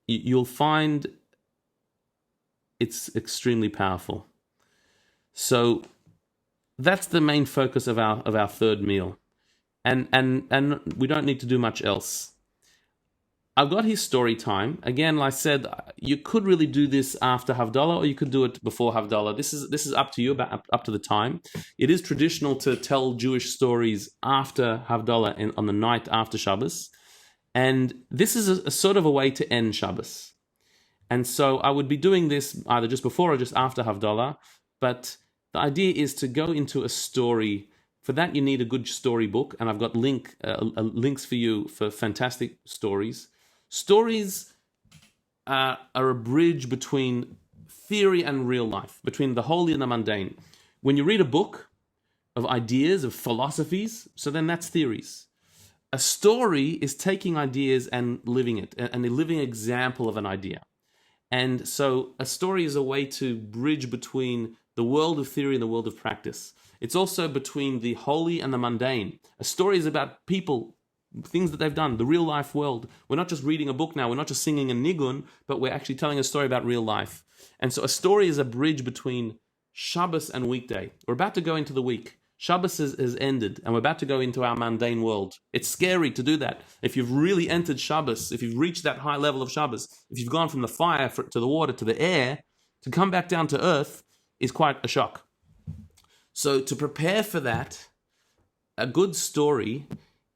[SPEAKER 1] you'll find it's extremely powerful. So that's the main focus of our third meal, and we don't need to do much else. I've got his story time. Again, like I said, you could really do this after Havdalah, or you could do it before Havdalah. This is up to you, up to the time. It is traditional to tell Jewish stories after Havdalah and on the night after Shabbos, and this is a sort of a way to end Shabbos. And so I would be doing this either just before or just after Havdalah, but the idea is to go into a story. For that, you need a good storybook, and I've got links for you for fantastic stories. Stories are a bridge between theory and real life, between the holy and the mundane. When you read a book of ideas, of philosophies, so then that's theories. A story is taking ideas and living it, and a living example of an idea. And so a story is a way to bridge between the world of theory and the world of practice. It's also between the holy and the mundane. A story is about people, things that they've done, the real life world. We're not just reading a book now, we're not just singing a nigun, but we're actually telling a story about real life. And so a story is a bridge between Shabbos and weekday. We're about to go into the week. Shabbos has ended, and we're about to go into our mundane world. It's scary to do that. If you've really entered Shabbos, if you've reached that high level of Shabbos, if you've gone from the fire to the water to the air, to come back down to earth is quite a shock. So to prepare for that, a good story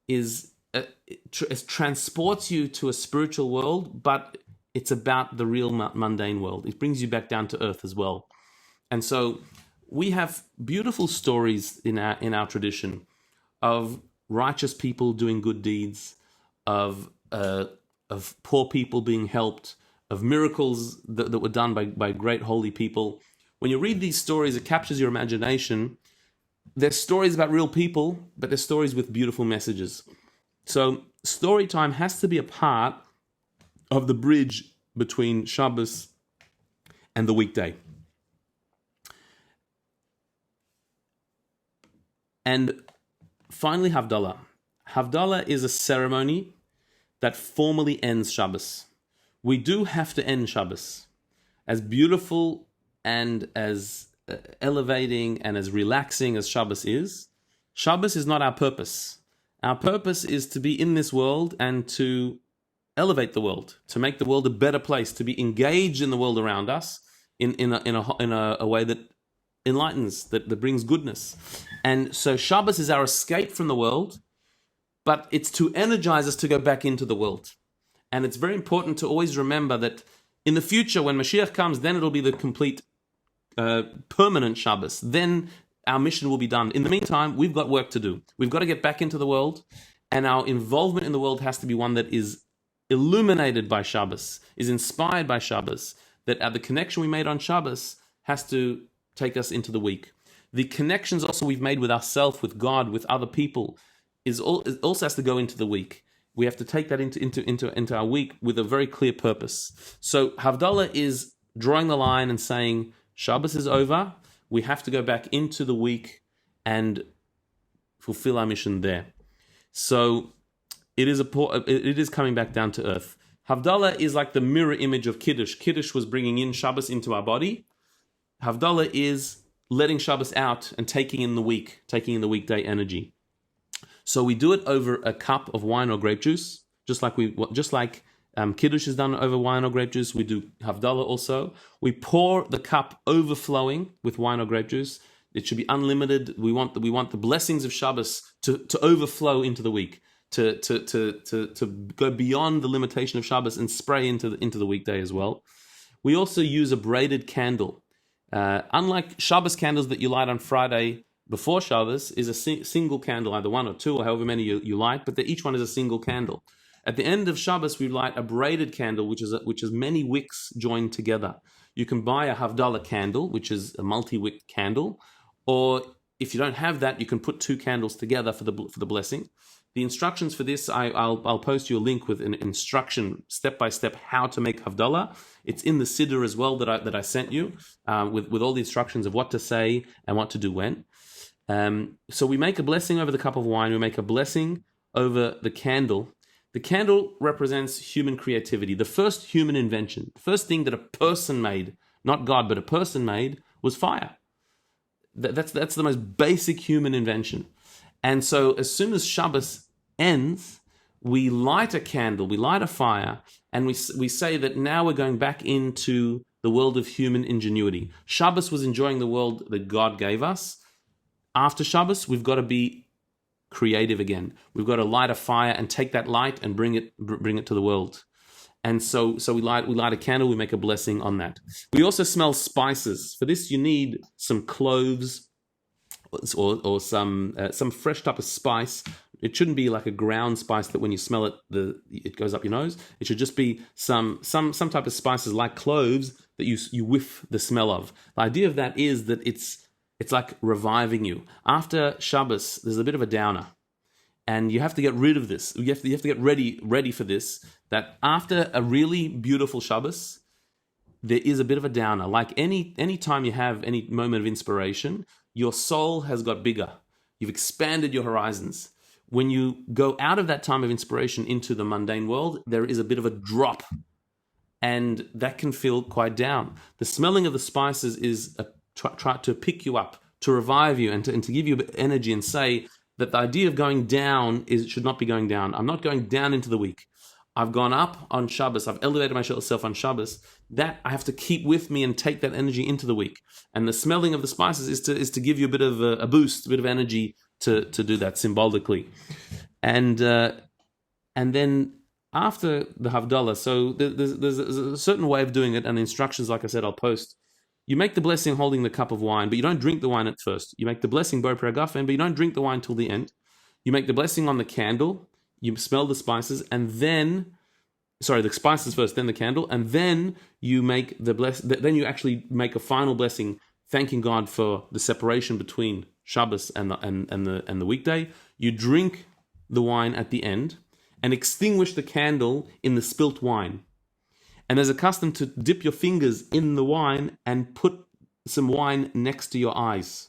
[SPEAKER 1] it transports you to a spiritual world, but it's about the real mundane world. It brings you back down to earth as well. And so we have beautiful stories in our tradition of righteous people doing good deeds, of poor people being helped, of miracles that were done by great holy people. When you read these stories, it captures your imagination. They're stories about real people, but they're stories with beautiful messages. So story time has to be a part of the bridge between Shabbos and the weekday. And finally, Havdalah. Havdalah is a ceremony that formally ends Shabbos. We do have to end Shabbos. As beautiful and as elevating and as relaxing as Shabbos is not our purpose. Our purpose is to be in this world and to elevate the world, to make the world a better place, to be engaged in the world around us in a way that enlightens, that brings goodness. And so Shabbos is our escape from the world, but it's to energize us to go back into the world. And it's very important to always remember that in the future, when Mashiach comes, then it'll be the complete permanent Shabbos. Then our mission will be done. In the meantime, we've got work to do. We've got to get back into the world, and our involvement in the world has to be one that is illuminated by Shabbos, is inspired by Shabbos, that the connection we made on Shabbos has to take us into the week. The connections also we've made with ourselves, with God, with other people, also has to go into the week. We have to take that into our week with a very clear purpose. So Havdalah is drawing the line and saying, Shabbos is over. We have to go back into the week and fulfill our mission there. So it is coming back down to earth. Havdalah is like the mirror image of Kiddush. Kiddush was bringing in Shabbos into our body. Havdalah is letting Shabbos out and taking in the weekday energy. So we do it over a cup of wine or grape juice, just like Kiddush is done over wine or grape juice. We do Havdalah also. We pour the cup overflowing with wine or grape juice. It should be unlimited. We want the blessings of Shabbos to overflow into the week, to go beyond the limitation of Shabbos and spray into the weekday as well. We also use a braided candle. Unlike Shabbos candles that you light on Friday before Shabbos, is a single candle, either one or two or however many you light, but each one is a single candle. At the end of Shabbos, we light a braided candle, which is many wicks joined together. You can buy a Havdalah candle, which is a multi-wick candle, or if you don't have that, you can put two candles together for the blessing. The instructions for this, I'll post you a link with an instruction step by step how to make Havdalah. It's in the Siddur as well that I sent you with all the instructions of what to say and what to do when. So we make a blessing over the cup of wine. We make a blessing over the candle. The candle represents human creativity. The first human invention, the first thing that a person made, not God, but a person made, was fire. That's the most basic human invention. And so as soon as Shabbos ends, we light a candle, we light a fire, and we say that now we're going back into the world of human ingenuity. Shabbos was enjoying the world that God gave us. After Shabbos, we've got to be creative again. We've got to light a fire and take that light and bring it to the world. And so we light a candle, we make a blessing on that. We also smell spices. For this, you need some cloves or some fresh type of spice. It shouldn't be like a ground spice that when you smell it, it goes up your nose. It should just be some type of spices like cloves that you whiff the smell of. The idea of that is that it's like reviving you. After Shabbos, there's a bit of a downer. And you have to get rid of this. You have to get ready for this. That after a really beautiful Shabbos, there is a bit of a downer. Like any time you have any moment of inspiration, your soul has got bigger. You've expanded your horizons. When you go out of that time of inspiration into the mundane world, there is a bit of a drop. And that can feel quite down. The smelling of the spices is try to pick you up, to revive you, and to give you a bit of energy and say that the idea of going down should not be going down. I'm not going down into the week. I've gone up on Shabbos. I've elevated myself on Shabbos. That I have to keep with me and take that energy into the week. And the smelling of the spices is to give you a bit of a boost, a bit of energy to do that symbolically. And then after the Havdalah, so there's a certain way of doing it, and the instructions, like I said, I'll post. You make the blessing holding the cup of wine, but you don't drink the wine at first. You make the blessing bo pragafen, but you don't drink the wine till the end. You make the blessing on the candle. You smell the spices, and then, the spices first, then the candle, and then you make then you actually make a final blessing, thanking God for the separation between Shabbos and the weekday. You drink the wine at the end, and extinguish the candle in the spilt wine. And there's a custom to dip your fingers in the wine and put some wine next to your eyes.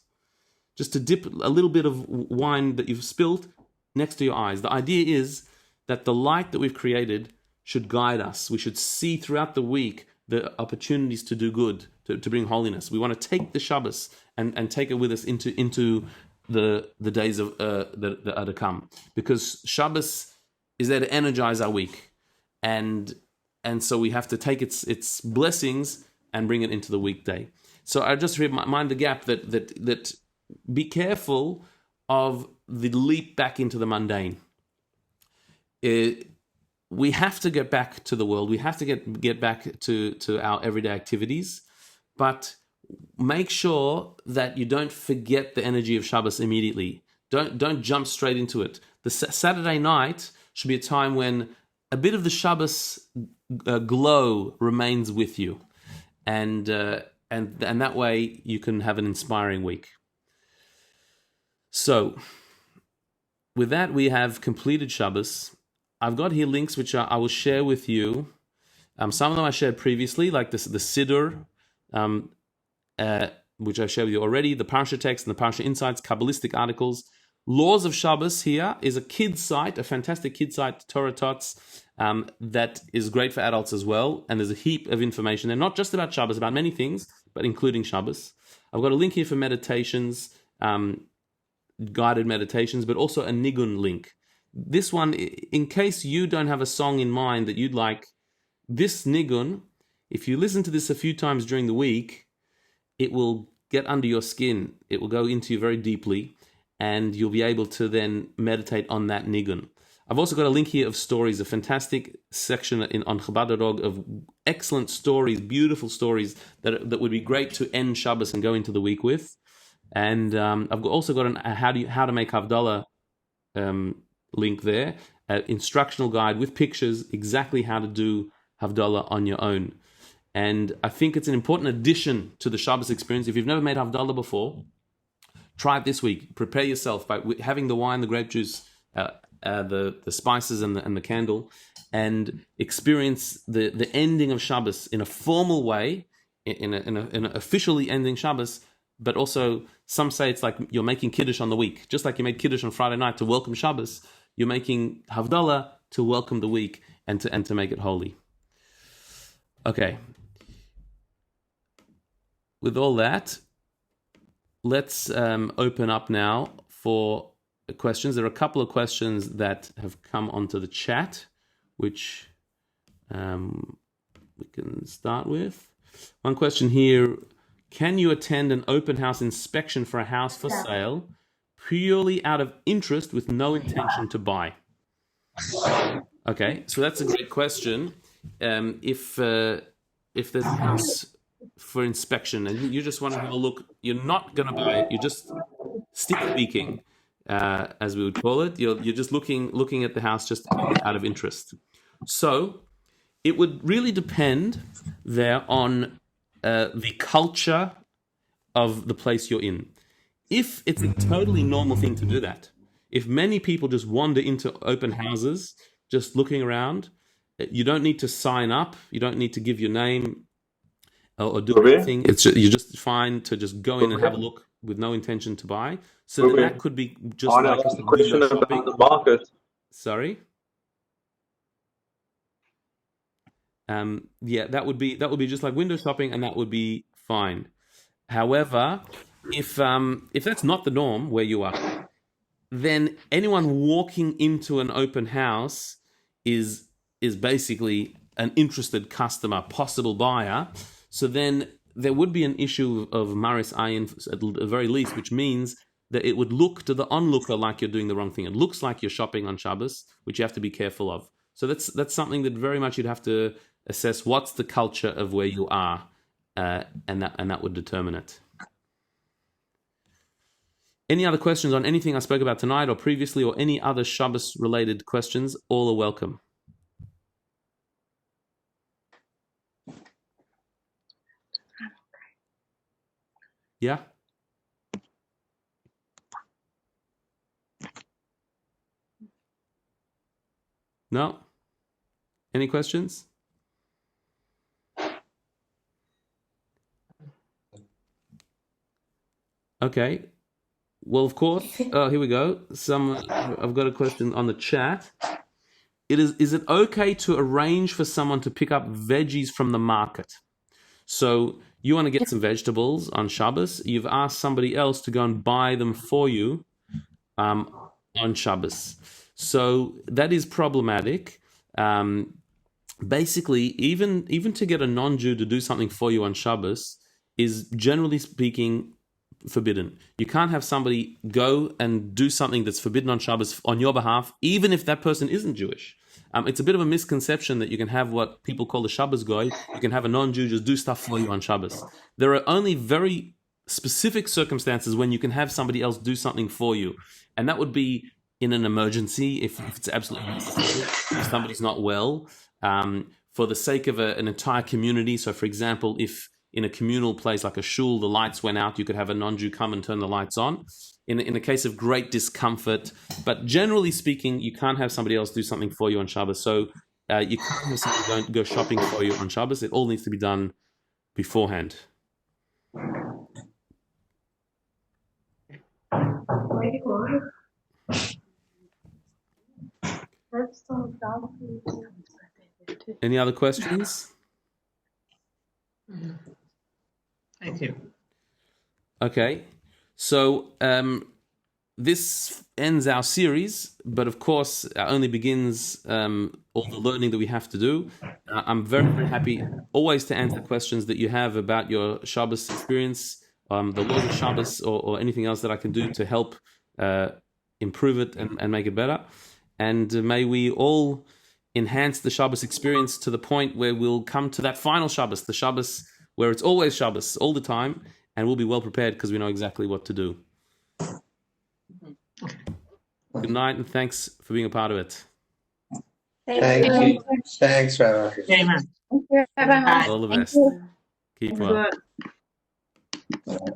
[SPEAKER 1] Just to dip a little bit of wine that you've spilt next to your eyes. The idea is that the light that we've created should guide us. We should see throughout the week the opportunities to do good, to bring holiness. We want to take the Shabbos and take it with us into the days that are to come. Because Shabbos is there to energize our week. And so we have to take its blessings and bring it into the weekday. So I just mind the gap that be careful of the leap back into the mundane. We have to get back to the world. We have to get back to our everyday activities, but make sure that you don't forget the energy of Shabbos immediately. Don't jump straight into it. The Saturday night should be a time when a bit of the Shabbos glow remains with you, and that way you can have an inspiring week. So, with that, we have completed Shabbos. I've got here links which I will share with you. Some of them I shared previously, like the Siddur, which I shared with you already, the Parsha text and the Parsha insights, Kabbalistic articles. Laws of Shabbos here is a kid's site, a fantastic kid's site, Torah Tots, that is great for adults as well. And there's a heap of information there, not just about Shabbos, about many things, but including Shabbos. I've got a link here for meditations, guided meditations, but also a nigun link. This one, in case you don't have a song in mind that you'd like, this nigun, if you listen to this a few times during the week, it will get under your skin. It will go into you very deeply, and you'll be able to then meditate on that nigun. I've also got a link here of stories, a fantastic section on Chabad.org of excellent stories, beautiful stories that would be great to end Shabbos and go into the week with. And I've also got a how to make Havdalah link there, an instructional guide with pictures, exactly how to do Havdalah on your own. And I think it's an important addition to the Shabbos experience. If you've never made Havdalah before, try it this week. Prepare yourself by having the wine, the grape juice, the spices and the candle, and experience the ending of Shabbos in a formal way, in an officially ending Shabbos. But also, some say it's like you're making Kiddush on the week. Just like you made Kiddush on Friday night to welcome Shabbos, you're making Havdalah to welcome the week and to make it holy. Okay. With all that, let's open up now for questions. There are a couple of questions that have come onto the chat, which we can start with. One question here: can you attend an open house inspection for a house for sale purely out of interest with no intention to buy? Okay, so that's a great question. If there's a house for inspection and you just want to have a look, you're not going to buy it. You're just stick speaking, as we would call it. You're just looking at the house just out of interest. So it would really depend there on the culture of the place you're in. If it's a totally normal thing to do that, if many people just wander into open houses, just looking around, you don't need to sign up. You don't need to give your name or do anything. You're just fine to just go in and have a look with no intention to buy. So that could be just like
[SPEAKER 2] a question about the market.
[SPEAKER 1] Sorry. That would be just like window shopping, and that would be fine. However, if that's not the norm where you are, then anyone walking into an open house is basically an interested customer, possible buyer. So then there would be an issue of maris ayin at the very least, which means that it would look to the onlooker like you're doing the wrong thing. It looks like you're shopping on Shabbos, which you have to be careful of. So that's something that very much you'd have to assess. What's the culture of where you are, and that would determine it. Any other questions on anything I spoke about tonight or previously, or any other Shabbos-related questions? All are welcome. Yeah? No? Any questions? Okay. Well, of course. Oh, here we go. I've got a question on the chat. Is it okay to arrange for someone to pick up veggies from the market? So you want to get some vegetables on Shabbos. You've asked somebody else to go and buy them for you on Shabbos. So that is problematic. Basically, even to get a non-Jew to do something for you on Shabbos is, generally speaking, forbidden. You can't have somebody go and do something that's forbidden on Shabbos on your behalf, even if that person isn't Jewish. It's a bit of a misconception that you can have what people call the Shabbos goy. You can have a non-Jew just do stuff for you on Shabbos. There are only very specific circumstances when you can have somebody else do something for you, and that would be in an emergency, if it's absolutely necessary, if somebody's not well, for the sake of an entire community. So, for example, if in a communal place like a shul, the lights went out, you could have a non-Jew come and turn the lights on. In a case of great discomfort, but generally speaking, you can't have somebody else do something for you on Shabbos. So you can't have somebody go shopping for you on Shabbos. It all needs to be done beforehand. Any other questions?
[SPEAKER 3] Thank you.
[SPEAKER 1] Okay. So this ends our series, but of course, it only begins all the learning that we have to do. I'm very, very happy always to answer questions that you have about your Shabbos experience. the laws of Shabbos or anything else that I can do to help improve it and make it better. And may we all enhance the Shabbos experience to the point where we'll come to that final Shabbos, the Shabbos where it's always Shabbos, all the time, and we'll be well prepared because we know exactly what to do. Good night, and thanks for being a part of it.
[SPEAKER 4] Thank you. Thanks, Rabbi.
[SPEAKER 3] Amen.
[SPEAKER 5] Thank you very much.
[SPEAKER 1] All the
[SPEAKER 5] Thank
[SPEAKER 1] best.
[SPEAKER 5] you.
[SPEAKER 1] Keep well.
[SPEAKER 5] Good.